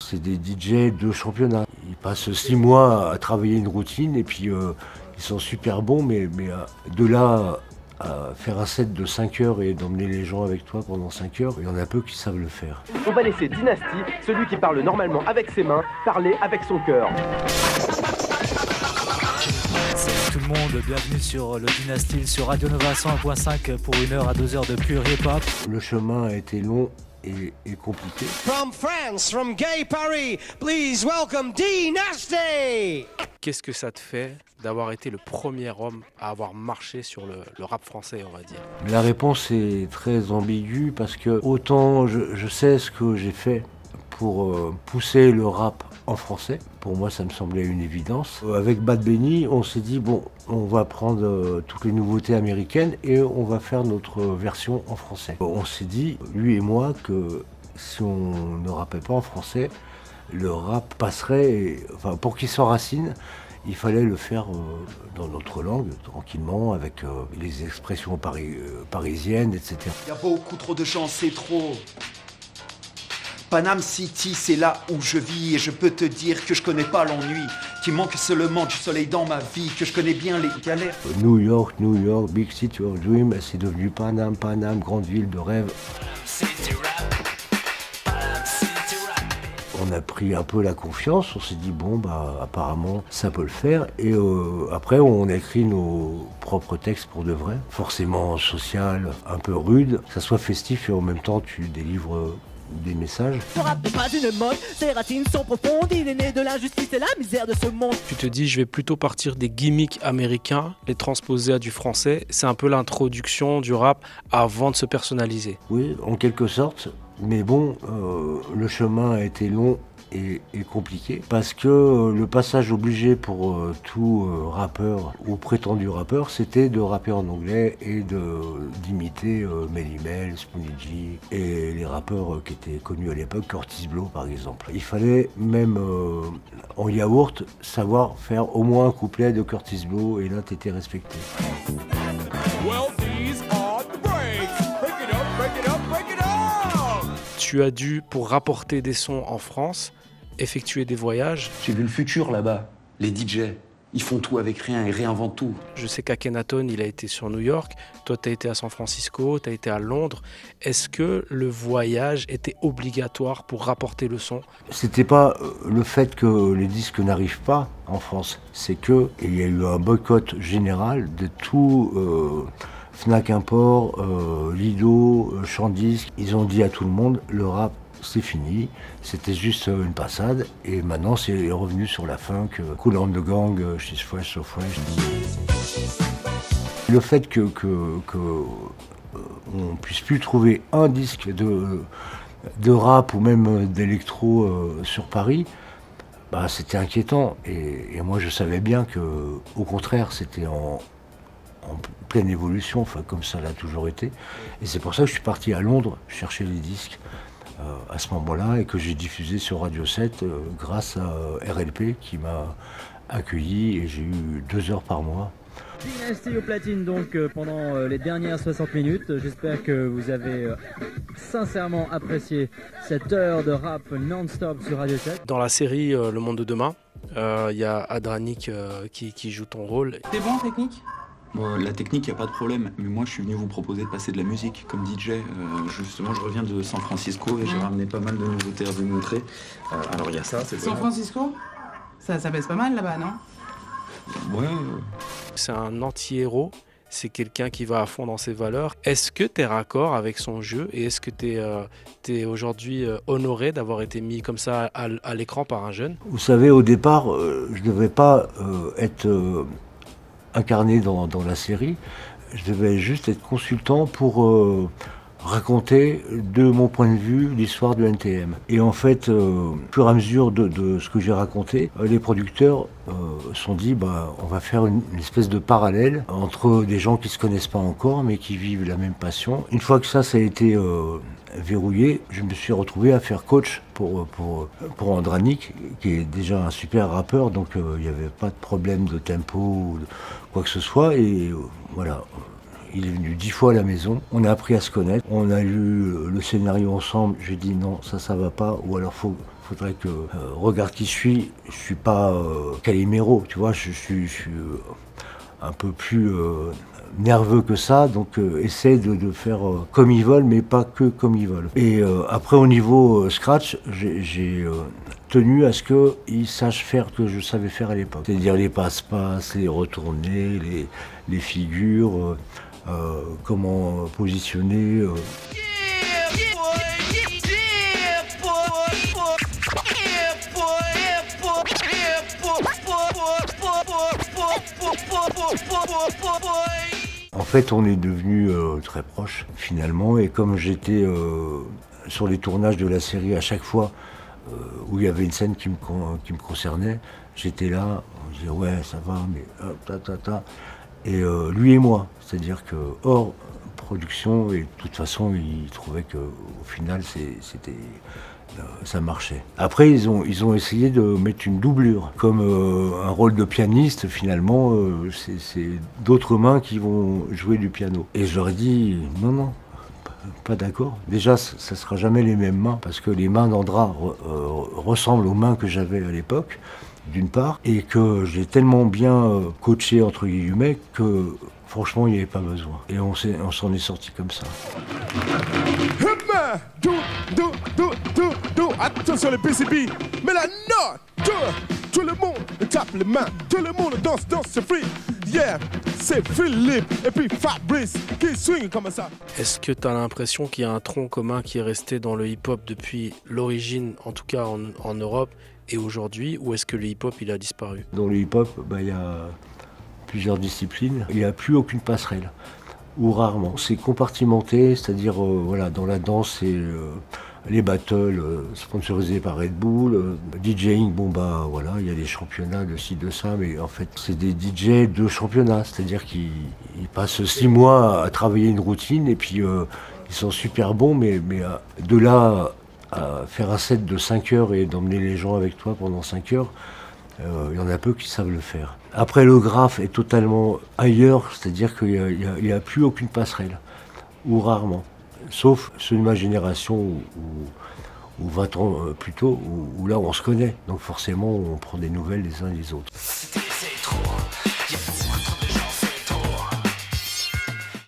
C'est des DJ de championnat. Ils passent 6 mois à travailler une routine et puis ils sont super bons, mais de là à faire un set de 5 heures et d'emmener les gens avec toi pendant 5 heures, il y en a peu qui savent le faire. On va laisser Dynasty, celui qui parle normalement avec ses mains, parler avec son cœur. Salut tout le monde, bienvenue sur le Dynasty sur Radio Nova 101.5 pour 1 heure à 2 heures de pure hip-hop. Le chemin a été long et compliqué. From France, from Gay Paris, please welcome Dynasty. Qu'est-ce que ça te fait d'avoir été le premier homme à avoir marché sur le rap français, on va dire? La réponse est très ambiguë parce que autant je sais ce que j'ai fait pour pousser le rap en français. Pour moi, ça me semblait une évidence. Avec Bad Bunny, on s'est dit, bon, on va prendre toutes les nouveautés américaines et on va faire notre version en français. On s'est dit, lui et moi, que si on ne rappait pas en français, le rap passerait, enfin, pour qu'il s'enracine, il fallait le faire dans notre langue, tranquillement, avec les expressions parisiennes, etc. Il y a beaucoup trop de gens, c'est trop. Panam City, c'est là où je vis et je peux te dire que je connais pas l'ennui, qu'il manque seulement du soleil dans ma vie, que je connais bien les galères. New York, Big City of Dream, c'est devenu Panam, grande ville de rêve. On a pris un peu la confiance, on s'est dit bon bah apparemment ça peut le faire et après on a écrit nos propres textes pour de vrai, forcément social, un peu rude, que ça soit festif et en même temps tu délivres des messages. Le rap n'est pas une mode, ses racines sont profondes, il est né de l'injustice et la misère de ce monde. Tu te dis, je vais plutôt partir des gimmicks américains, les transposer à du français. C'est un peu l'introduction du rap avant de se personnaliser. Oui, en quelque sorte, mais bon, le chemin a été long et compliqué parce que le passage obligé pour tout rappeur ou prétendu rappeur, c'était de rapper en anglais et d'imiter Melle Mel, Spoonie G et les rappeurs qui étaient connus à l'époque, Curtis Blow par exemple. Il fallait même en yaourt savoir faire au moins un couplet de Curtis Blow et là t'étais respecté. Well, these are the breaks. Break it up, break it up, break it up. Tu as dû, pour rapporter des sons en France, effectuer des voyages. J'ai vu le futur là-bas, les DJ, ils font tout avec rien et réinventent tout. Je sais qu'Akhenaton, il a été sur New York, toi tu as été à San Francisco, tu as été à Londres. Est-ce que le voyage était obligatoire pour rapporter le son? C'était pas le fait que les disques n'arrivent pas en France, c'est que il y a eu un boycott général de tout Fnac Import, Lido, Chandisque. Ils ont dit à tout le monde, le rap c'est fini, c'était juste une passade et maintenant c'est revenu sur la funk, Kool and the Gang, She's Fresh So Fresh. Le fait que on puisse plus trouver un disque de rap ou même d'électro sur Paris, bah, c'était inquiétant et moi je savais bien que au contraire c'était en pleine évolution, enfin comme ça l'a toujours été et c'est pour ça que je suis parti à Londres chercher les disques à ce moment-là et que j'ai diffusé sur Radio 7 grâce à RLP qui m'a accueilli et j'ai eu 2 heures par mois. Dynasty au platine donc pendant les dernières 60 minutes. J'espère que vous avez sincèrement apprécié cette heure de rap non-stop sur Radio 7. Dans la série Le Monde de Demain, il y a Adranik qui joue ton rôle. T'es bon en technique? Bon, la technique, il n'y a pas de problème, mais moi je suis venu vous proposer de passer de la musique comme DJ. Justement, je reviens de San Francisco et j'ai ramené pas mal de nouveautés à vous montrer. Alors il y a ça, c'est San Francisco? Ça baisse pas mal là-bas, non? Ouais. C'est un anti-héros, c'est quelqu'un qui va à fond dans ses valeurs. Est-ce que tu es raccord avec son jeu et est-ce que tu es aujourd'hui honoré d'avoir été mis comme ça à l'écran par un jeune? Vous savez, au départ, je ne devais pas être incarné dans la série, je devais juste être consultant pour raconter de mon point de vue l'histoire de NTM. Et en fait, au fur et à mesure de ce que j'ai raconté, les producteurs se sont dit on va faire une espèce de parallèle entre des gens qui ne se connaissent pas encore mais qui vivent la même passion. Une fois que ça a été verrouillé, je me suis retrouvé à faire coach pour Adranik, qui est déjà un super rappeur, donc il n'y avait pas de problème de tempo ou de quoi que ce soit. Et voilà. Il est venu 10 fois à la maison, on a appris à se connaître, on a lu le scénario ensemble, j'ai dit non, ça va pas, ou alors faut faudrait que regarde qui je suis pas Calimero, tu vois, je suis un peu plus nerveux que ça, donc essaie de faire comme ils veulent, mais pas que comme ils veulent. Et après au niveau scratch, j'ai tenu à ce qu'ils sachent faire que je savais faire à l'époque. C'est-à-dire les passe-passe, les retournées, les figures, comment positionner. En fait, on est devenus très proches finalement, et comme j'étais sur les tournages de la série à chaque fois où il y avait une scène qui me concernait, j'étais là, on disait ouais ça va, mais et lui et moi, c'est-à-dire que hors production, et de toute façon il trouvait qu'au final ça marchait. Après ils ont essayé de mettre une doublure, comme un rôle de pianiste finalement, c'est d'autres mains qui vont jouer du piano. Et je leur ai dit non, pas d'accord. Déjà ça sera jamais les mêmes mains, parce que les mains d'Andra ressemblent aux mains que j'avais à l'époque, d'une part, et que j'ai tellement bien coaché entre guillemets que franchement il n'y avait pas besoin. Et on s'en est sorti comme ça. Attention les PCB, mais la note, tout le monde tape les mains, tout le monde danse, c'est free. Yeah, c'est Philippe et puis Fabrice qui swing comme ça. Est-ce que tu as l'impression qu'il y a un tronc commun qui est resté dans le hip-hop depuis l'origine, en tout cas en Europe et aujourd'hui, ou est-ce que le hip-hop il a disparu? Dans le hip-hop, il y a plusieurs disciplines, il n'y a plus aucune passerelle, ou rarement. C'est compartimenté, c'est-à-dire voilà, dans la danse, c'est les battles sponsorisés par Red Bull, DJing, voilà, il y a des championnats de ci, de ça, mais en fait c'est des DJ de championnat, c'est-à-dire qu'ils passent 6 mois à travailler une routine, et puis ils sont super bons, mais de là à faire un set de 5 heures et d'emmener les gens avec toi pendant 5 heures, il y en a peu qui savent le faire. Après, le graphe est totalement ailleurs, c'est-à-dire qu'il n'y a plus aucune passerelle, ou rarement. Sauf ceux de ma génération, ou 20 ans plus tôt, où là on se connaît. Donc forcément on prend des nouvelles les uns des autres.